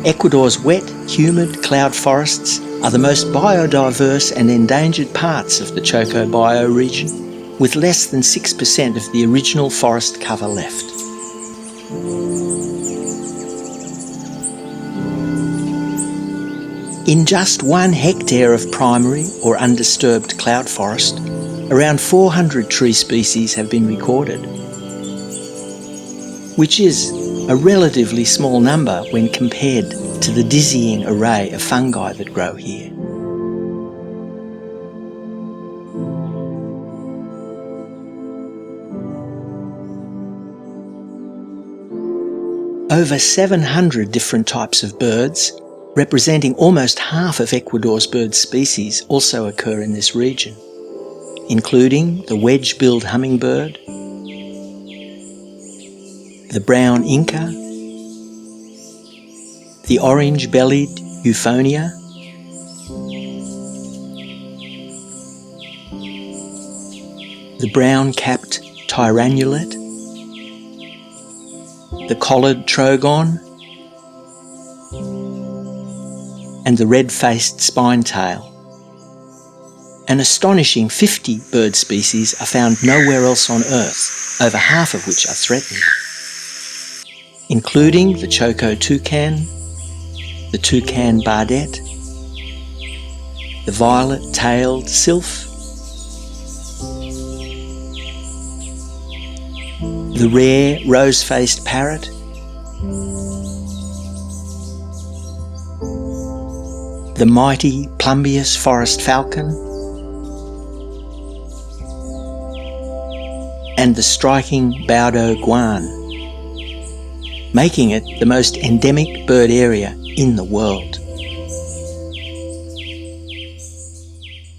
Ecuador's wet, humid cloud forests are the most biodiverse and endangered parts of the Choco bioregion, with less than 6% of the original forest cover left. In just 1 hectare of primary or undisturbed cloud forest, around 400 tree species have been recorded, which is a relatively small number when compared to the dizzying array of fungi that grow here. Over 700 different types of birds, representing almost half of Ecuador's bird species, also occur in this region, including the wedge-billed hummingbird, the brown inca, the orange-bellied euphonia, the brown-capped tyrannulet, the collared trogon, and the red-faced spinetail. An astonishing 50 bird species are found nowhere else on Earth, over half of which are threatened, including the Choco toucan, the toucan bardet, the violet-tailed sylph, the rare rose-faced parrot, the mighty plumbeous forest falcon, and the striking Baudo guan, making it the most endemic bird area in the world.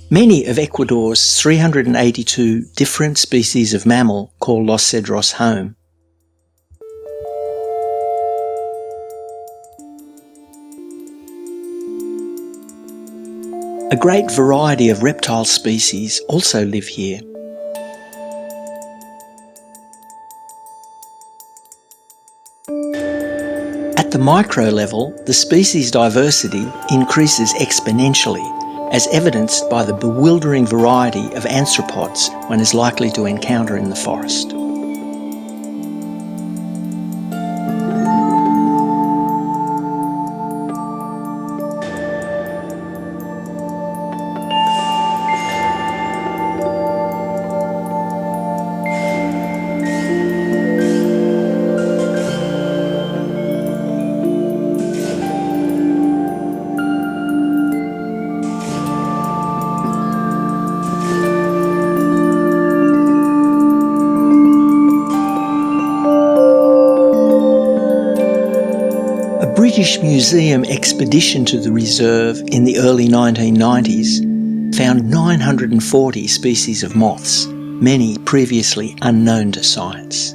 Many of Ecuador's 382 different species of mammal call Los Cedros home. A great variety of reptile species also live here. At the micro level, the species diversity increases exponentially, as evidenced by the bewildering variety of anthropods one is likely to encounter in the forest. A British Museum expedition to the reserve in the early 1990s found 940 species of moths, many previously unknown to science.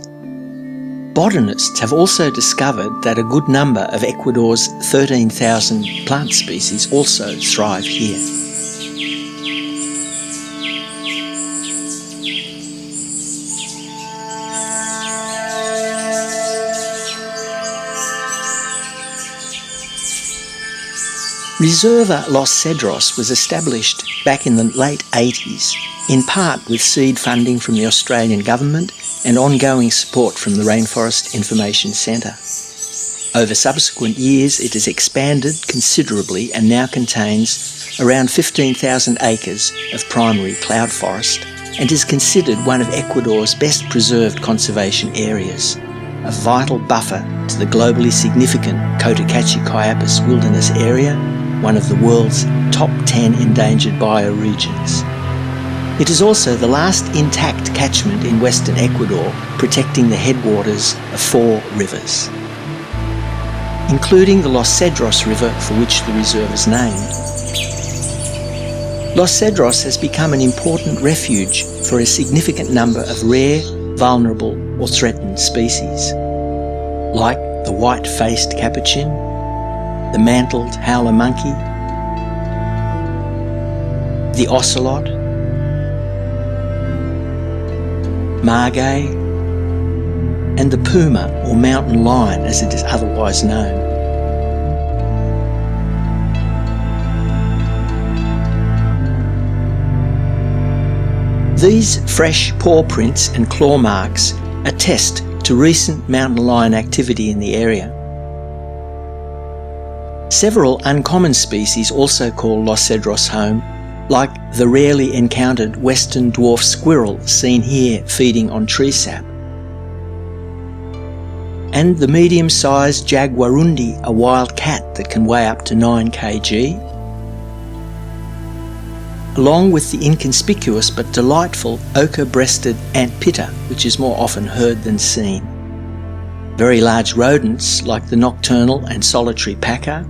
Botanists have also discovered that a good number of Ecuador's 13,000 plant species also thrive here. Reserva Los Cedros was established back in the late 80s, in part with seed funding from the Australian government and ongoing support from the Rainforest Information Centre. Over subsequent years it has expanded considerably and now contains around 15,000 acres of primary cloud forest and is considered one of Ecuador's best preserved conservation areas, a vital buffer to the globally significant Cotacachi-Quiapas Wilderness Area, one of the world's top 10 endangered bioregions. It is also the last intact catchment in western Ecuador, protecting the headwaters of 4 rivers, including the Los Cedros River, for which the reserve is named. Los Cedros has become an important refuge for a significant number of rare, vulnerable or threatened species, like the white-faced capuchin, the mantled howler monkey, the ocelot, margay, and the puma or mountain lion as it is otherwise known. These fresh paw prints and claw marks attest to recent mountain lion activity in the area. Several uncommon species also call Los Cedros home, like the rarely encountered western dwarf squirrel seen here feeding on tree sap, and the medium-sized jaguarundi, a wild cat that can weigh up to 9 kg, along with the inconspicuous but delightful ochre-breasted ant pitta, which is more often heard than seen. Very large rodents like the nocturnal and solitary paca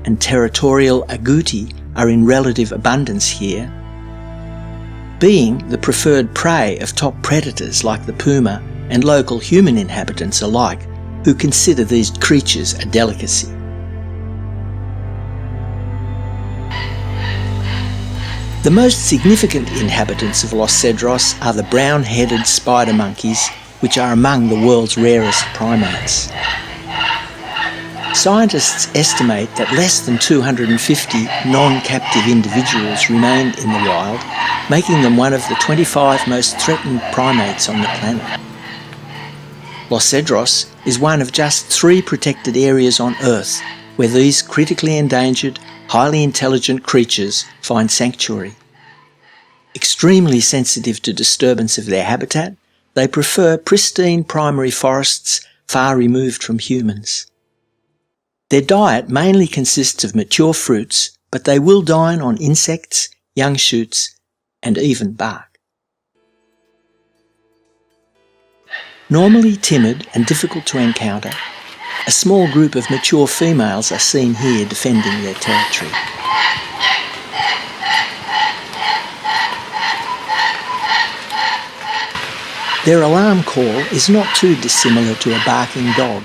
and territorial agouti are in relative abundance here, being the preferred prey of top predators like the puma and local human inhabitants alike, who consider these creatures a delicacy. The most significant inhabitants of Los Cedros are the brown-headed spider monkeys, which are among the world's rarest primates. Scientists estimate that less than 250 non-captive individuals remain in the wild, making them one of the 25 most threatened primates on the planet. Los Cedros is one of just 3 protected areas on Earth where these critically endangered, highly intelligent creatures find sanctuary. Extremely sensitive to disturbance of their habitat, they prefer pristine primary forests far removed from humans. Their diet mainly consists of mature fruits, but they will dine on insects, young shoots, and even bark. Normally timid and difficult to encounter, a small group of mature females are seen here defending their territory. Their alarm call is not too dissimilar to a barking dog,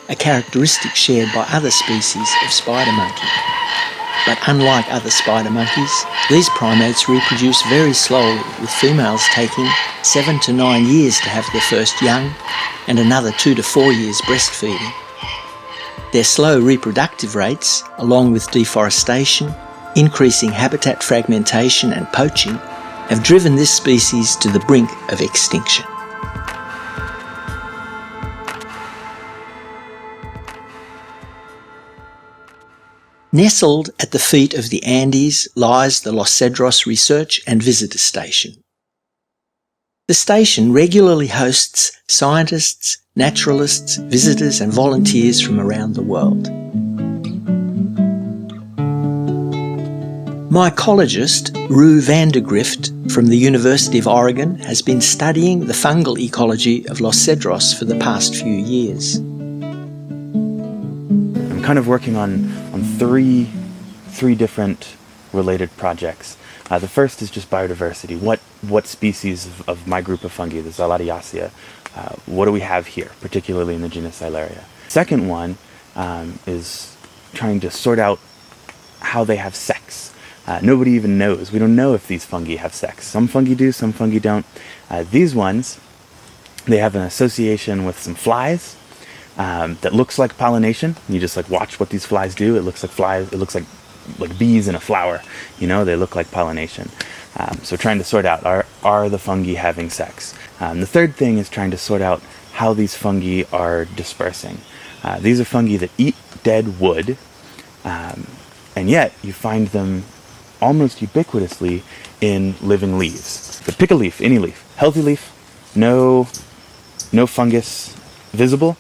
a characteristic shared by other species of spider monkey. But unlike other spider monkeys, these primates reproduce very slowly, with females taking 7 to 9 years to have their first young and another 2 to 4 years breastfeeding. Their slow reproductive rates, along with deforestation, increasing habitat fragmentation and poaching, have driven this species to the brink of extinction. Nestled at the feet of the Andes lies the Los Cedros Research and Visitor Station. The station regularly hosts scientists, naturalists, visitors and volunteers from around the world. Mycologist Rue Vandergrift from the University of Oregon has been studying the fungal ecology of Los Cedros for the past few years. I'm kind of working on three different related projects. The first is just biodiversity. What species of my group of fungi, the Zaladiaceae, what do we have here, particularly in the genus Silaria? Second one is trying to sort out how they have sex. Nobody even knows. We don't know if these fungi have sex. Some fungi do, some fungi don't. These ones, they have an association with some flies that looks like pollination. You just watch what these flies do. It looks like flies. It looks like bees in a flower. They look like pollination. So trying to sort out, are the fungi having sex? The third thing is trying to sort out how these fungi are dispersing. These are fungi that eat dead wood, and yet you find them almost ubiquitously in living leaves. But pick a leaf, any leaf, healthy leaf, no fungus visible.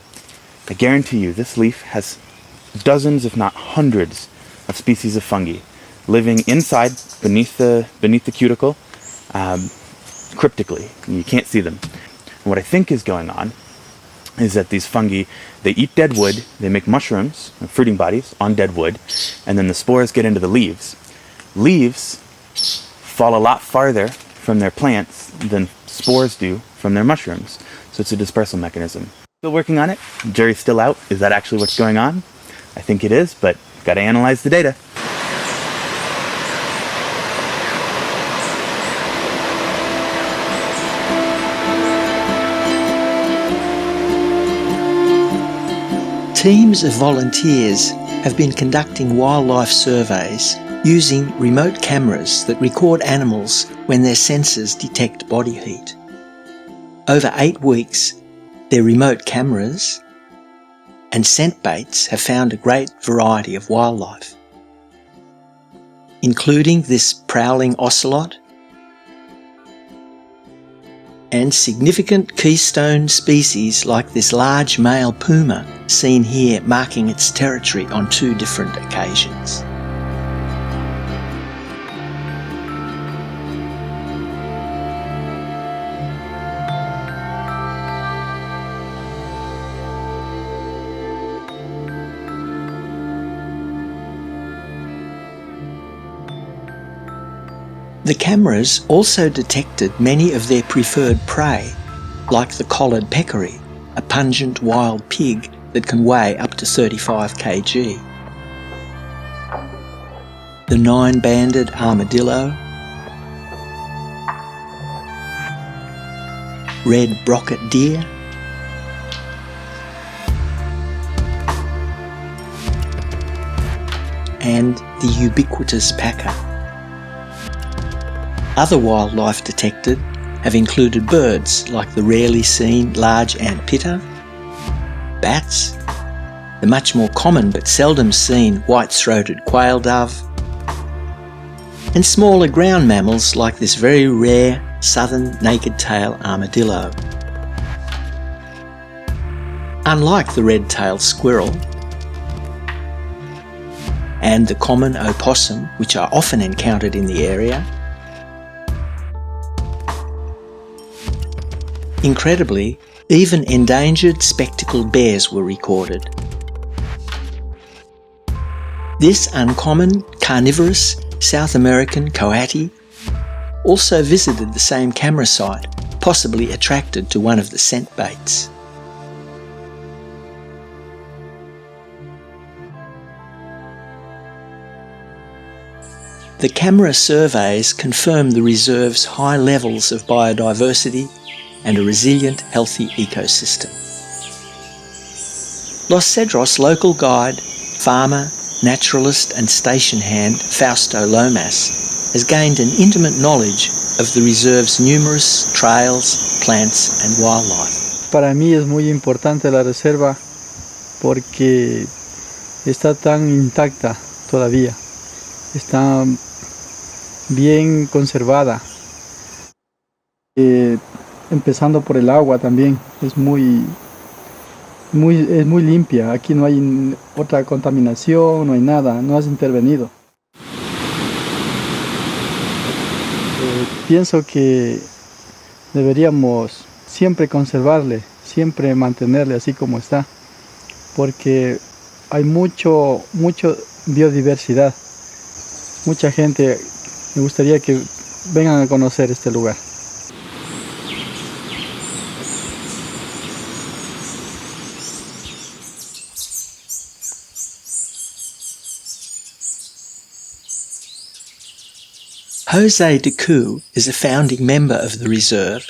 I guarantee you this leaf has dozens, if not hundreds, of species of fungi living inside, beneath the cuticle, cryptically. You can't see them. And what I think is going on is that these fungi, they eat dead wood, they make mushrooms, fruiting bodies, on dead wood, and then the spores get into the leaves. Leaves fall a lot farther from their plants than spores do from their mushrooms. So it's a dispersal mechanism. Still working on it. Jury's still out. Is that actually what's going on? I think it is, but got to analyze the data. Teams of volunteers have been conducting wildlife surveys using remote cameras that record animals when their sensors detect body heat. Over 8 weeks, their remote cameras and scent baits have found a great variety of wildlife, including this prowling ocelot and significant keystone species like this large male puma seen here marking its territory on 2 different occasions. The cameras also detected many of their preferred prey, like the collared peccary, a pungent wild pig that can weigh up to 35 kg, the 9-banded armadillo, red brocket deer, and the ubiquitous paca. Other wildlife detected have included birds like the rarely seen large ant pitta, bats, the much more common but seldom seen white-throated quail dove, and smaller ground mammals like this very rare southern naked-tail armadillo. Unlike the red-tailed squirrel and the common opossum, which are often encountered in the area, incredibly, even endangered spectacled bears were recorded. This uncommon carnivorous South American coati also visited the same camera site, possibly attracted to one of the scent baits. The camera surveys confirm the reserve's high levels of biodiversity and a resilient, healthy ecosystem. Los Cedros local guide, farmer, naturalist and station hand Fausto Lomas has gained an intimate knowledge of the reserve's numerous trails, plants and wildlife. Para mí es muy importante la reserva porque está tan intacta todavía, está bien conservada. Empezando por el agua también, es muy limpia, aquí no hay otra contaminación, no hay nada, no has intervenido. Pienso que deberíamos siempre conservarle, siempre mantenerle así como está, porque hay mucho biodiversidad. Mucha gente me gustaría que vengan a conocer este lugar. Jose Decoux is a founding member of the reserve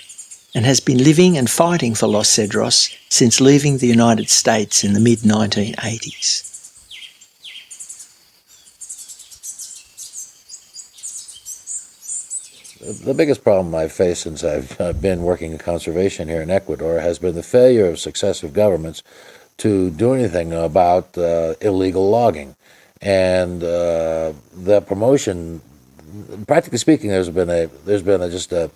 and has been living and fighting for Los Cedros since leaving the United States in the mid-1980s. The biggest problem I've faced since I've been working in conservation here in Ecuador has been the failure of successive governments to do anything about illegal logging. And the promotion, practically speaking, there's been just a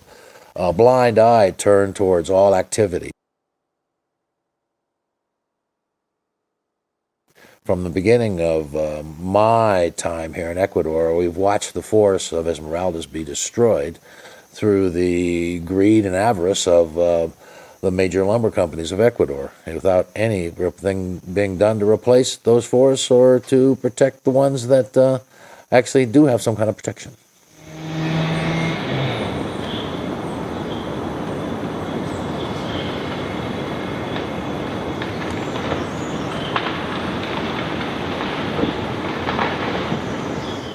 blind eye turned towards all activity. From the beginning of my time here in Ecuador, we've watched the forests of Esmeraldas be destroyed through the greed and avarice of the major lumber companies of Ecuador, and without anything being done to replace those forests or to protect the ones that actually do have some kind of protection.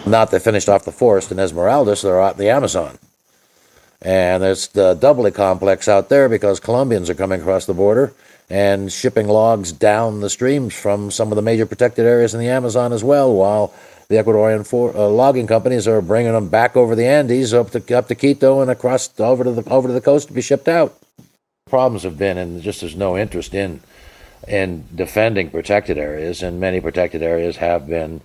Now that they finished off the forest in Esmeraldas, they're out in the Amazon. And it's doubly complex out there because Colombians are coming across the border and shipping logs down the streams from some of the major protected areas in the Amazon as well, while the Ecuadorian logging companies are bringing them back over the Andes up to Quito and across over to the coast to be shipped out. Problems have been, and just there's no interest in defending protected areas, and many protected areas have been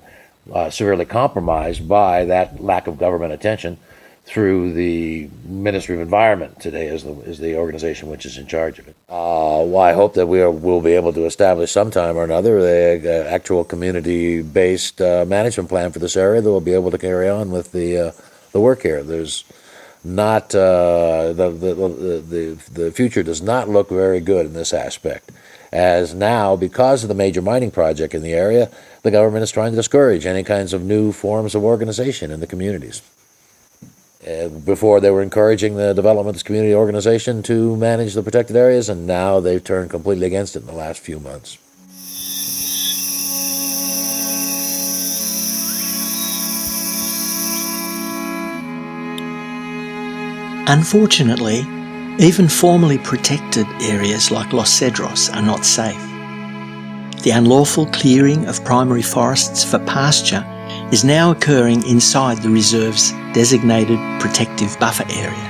severely compromised by that lack of government attention through the Ministry of Environment today is the organization which is in charge of it. Well, I hope that we'll be able to establish sometime or another an actual community-based management plan for this area that will be able to carry on with the work here. There's not the future does not look very good in this aspect, as now, because of the major mining project in the area, the government is trying to discourage any kinds of new forms of organization in the communities. Before, they were encouraging the development of this community organization to manage the protected areas, and now they've turned completely against it in the last few months. Unfortunately, even formerly protected areas like Los Cedros are not safe. The unlawful clearing of primary forests for pasture is now occurring inside the reserve's designated protective buffer area.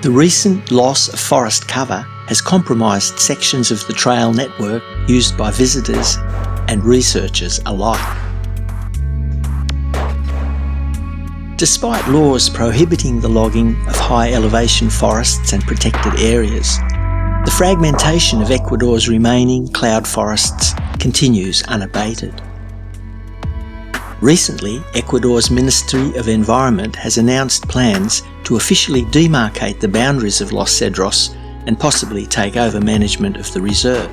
The recent loss of forest cover has compromised sections of the trail network used by visitors and researchers alike. Despite laws prohibiting the logging of high elevation forests and protected areas, the fragmentation of Ecuador's remaining cloud forests continues unabated. Recently, Ecuador's Ministry of Environment has announced plans to officially demarcate the boundaries of Los Cedros and possibly take over management of the reserve.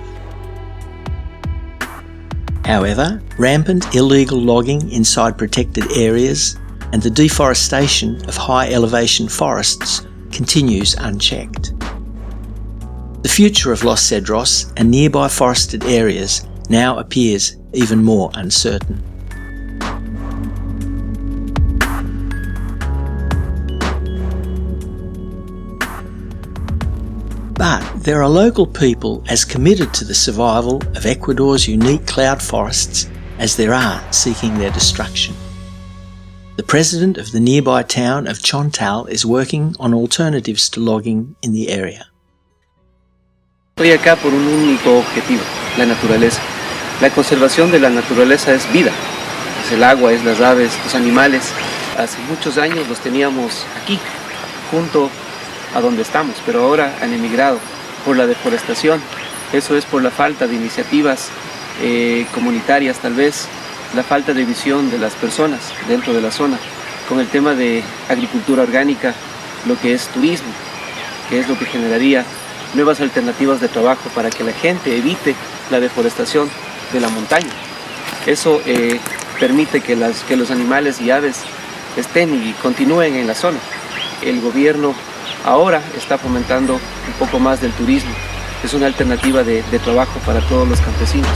However, rampant illegal logging inside protected areas and the deforestation of high elevation forests continues unchecked. The future of Los Cedros and nearby forested areas now appears even more uncertain. But there are local people as committed to the survival of Ecuador's unique cloud forests as there are seeking their destruction. The president of the nearby town of Chontal is working on alternatives to logging in the area. Estoy acá por un único objetivo, la naturaleza. La conservación de la naturaleza es vida. Es el agua, es las aves, los animales. Hace muchos años los teníamos aquí, junto a donde estamos, pero ahora han emigrado por la deforestación. Eso es por la falta de iniciativas comunitarias, tal vez, la falta de visión de las personas dentro de la zona, con el tema de agricultura orgánica, lo que es turismo, que es lo que generaría nuevas alternativas de trabajo para que la gente evite la deforestación de la montaña. Eso permite que los animales y aves estén y continúen en la zona. El gobierno ahora está fomentando un poco más del turismo. Es una alternativa de trabajo para todos los campesinos.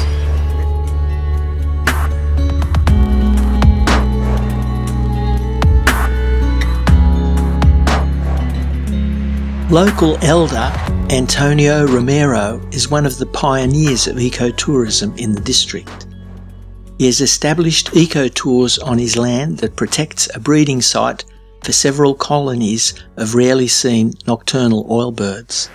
Local elder Antonio Romero is one of the pioneers of ecotourism in the district. He has established ecotours on his land that protects a breeding site for several colonies of rarely seen nocturnal oilbirds,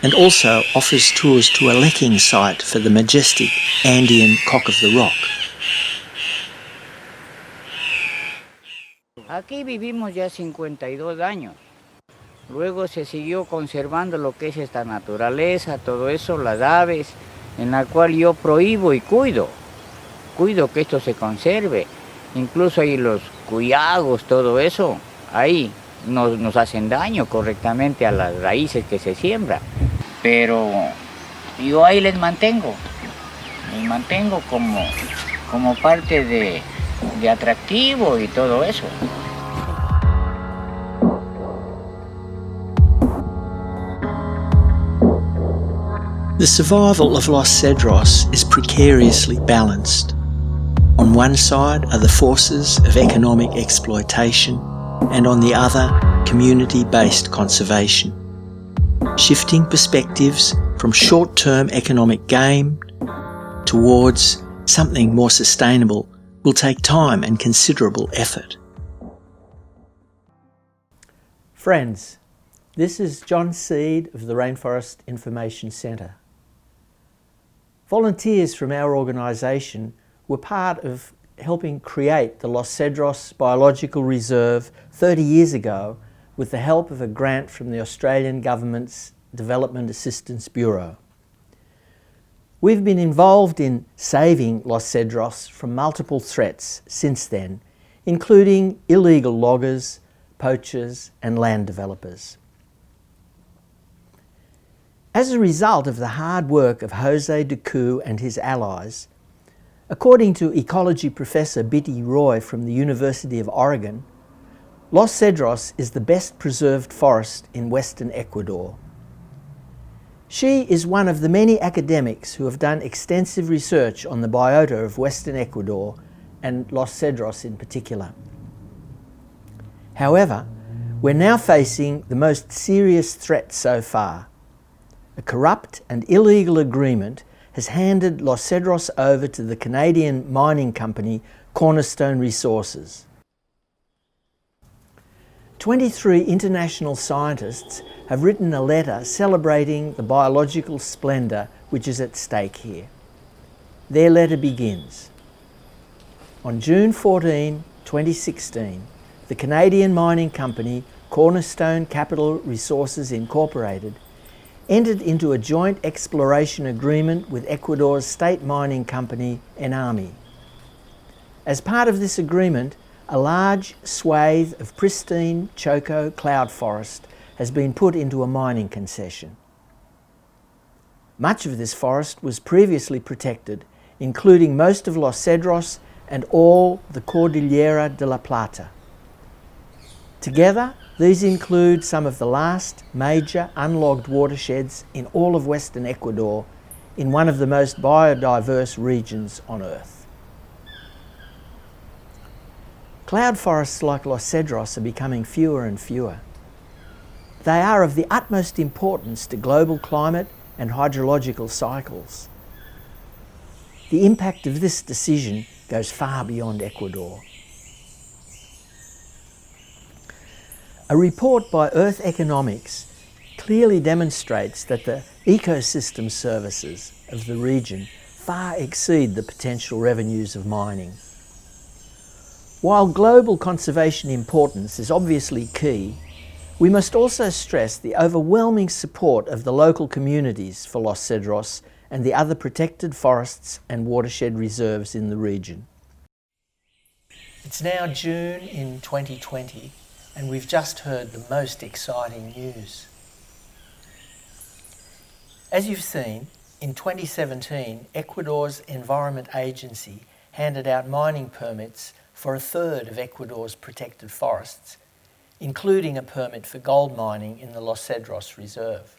and also offers tours to a lekking site for the majestic Andean cock of the rock. Aquí vivimos ya 52 años. Luego se siguió conservando lo que es esta naturaleza, todo eso, las aves, en la cual yo prohíbo y cuido que esto se conserve. Incluso ahí los cuyagos, todo eso, ahí nos hacen daño correctamente a las raíces que se siembran. Pero yo ahí les mantengo como parte de atractivo y todo eso. The survival of Los Cedros is precariously balanced. On one side are the forces of economic exploitation, and on the other, community-based conservation. Shifting perspectives from short-term economic gain towards Something more sustainable will take time and considerable effort. Friends, this is John Seed of the Rainforest Information Centre. Volunteers from our organisation were part of helping create the Los Cedros Biological Reserve 30 years ago with the help of a grant from the Australian Government's Development Assistance Bureau. We've been involved in saving Los Cedros from multiple threats since then, including illegal loggers, poachers and land developers. As a result of the hard work of Jose Ducu and his allies, according to ecology professor Bitty Roy from the University of Oregon, Los Cedros is the best preserved forest in western Ecuador. She is one of the many academics who have done extensive research on the biota of western Ecuador and Los Cedros in particular. However, we're now facing the most serious threat so far. A corrupt and illegal agreement has handed Los Cedros over to the Canadian mining company Cornerstone Resources. 23 international scientists have written a letter celebrating the biological splendour which is at stake here. Their letter begins. On June 14, 2016, the Canadian mining company Cornerstone Capital Resources Incorporated entered into a joint exploration agreement with Ecuador's state mining company ENAMI. As part of this agreement, a large swathe of pristine choco cloud forest has been put into a mining concession. Much of this forest was previously protected, including most of Los Cedros and all the Cordillera de la Plata. Together, these include some of the last major unlogged watersheds in all of western Ecuador, in one of the most biodiverse regions on Earth. Cloud forests like Los Cedros are becoming fewer and fewer. They are of the utmost importance to global climate and hydrological cycles. The impact of this decision goes far beyond Ecuador. A report by Earth Economics clearly demonstrates that the ecosystem services of the region far exceed the potential revenues of mining. While global conservation importance is obviously key, we must also stress the overwhelming support of the local communities for Los Cedros and the other protected forests and watershed reserves in the region. It's now June in 2020. And we've just heard the most exciting news. As you've seen, in 2017, Ecuador's Environment Agency handed out mining permits for a third of Ecuador's protected forests, including a permit for gold mining in the Los Cedros Reserve.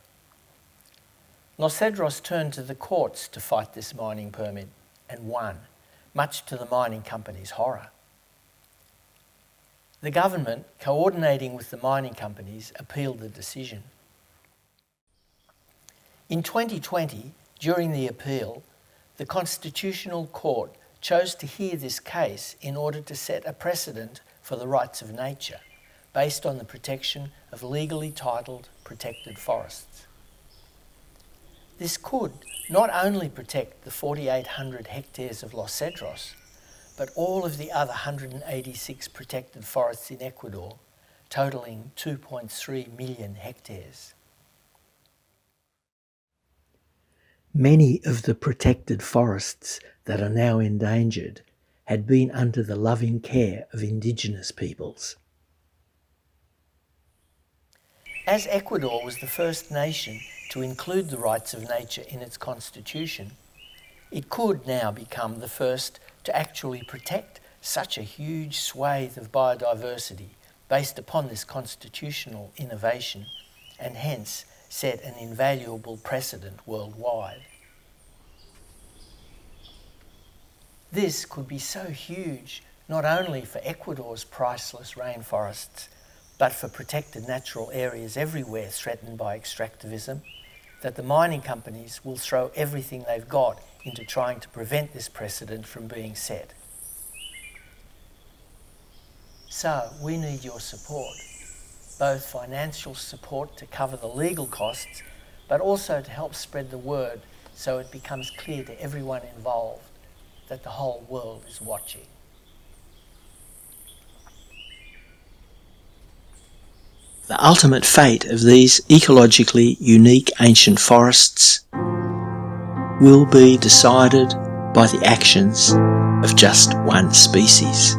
Los Cedros turned to the courts to fight this mining permit and won, much to the mining company's horror. The government, coordinating with the mining companies, appealed the decision. In 2020, during the appeal, the Constitutional Court chose to hear this case in order to set a precedent for the rights of nature, based on the protection of legally titled protected forests. This could not only protect the 4,800 hectares of Los Cedros, but all of the other 186 protected forests in Ecuador, totalling 2.3 million hectares. Many of the protected forests that are now endangered had been under the loving care of indigenous peoples. As Ecuador was the first nation to include the rights of nature in its constitution, it could now become the first to actually protect such a huge swathe of biodiversity based upon this constitutional innovation, and hence set an invaluable precedent worldwide. This could be so huge not only for Ecuador's priceless rainforests, but for protected natural areas everywhere threatened by extractivism, that the mining companies will throw everything they've got into trying to prevent this precedent from being set. So we need your support, both financial support to cover the legal costs, but also to help spread the word so it becomes clear to everyone involved that the whole world is watching. The ultimate fate of these ecologically unique ancient forests will be decided by the actions of just one species.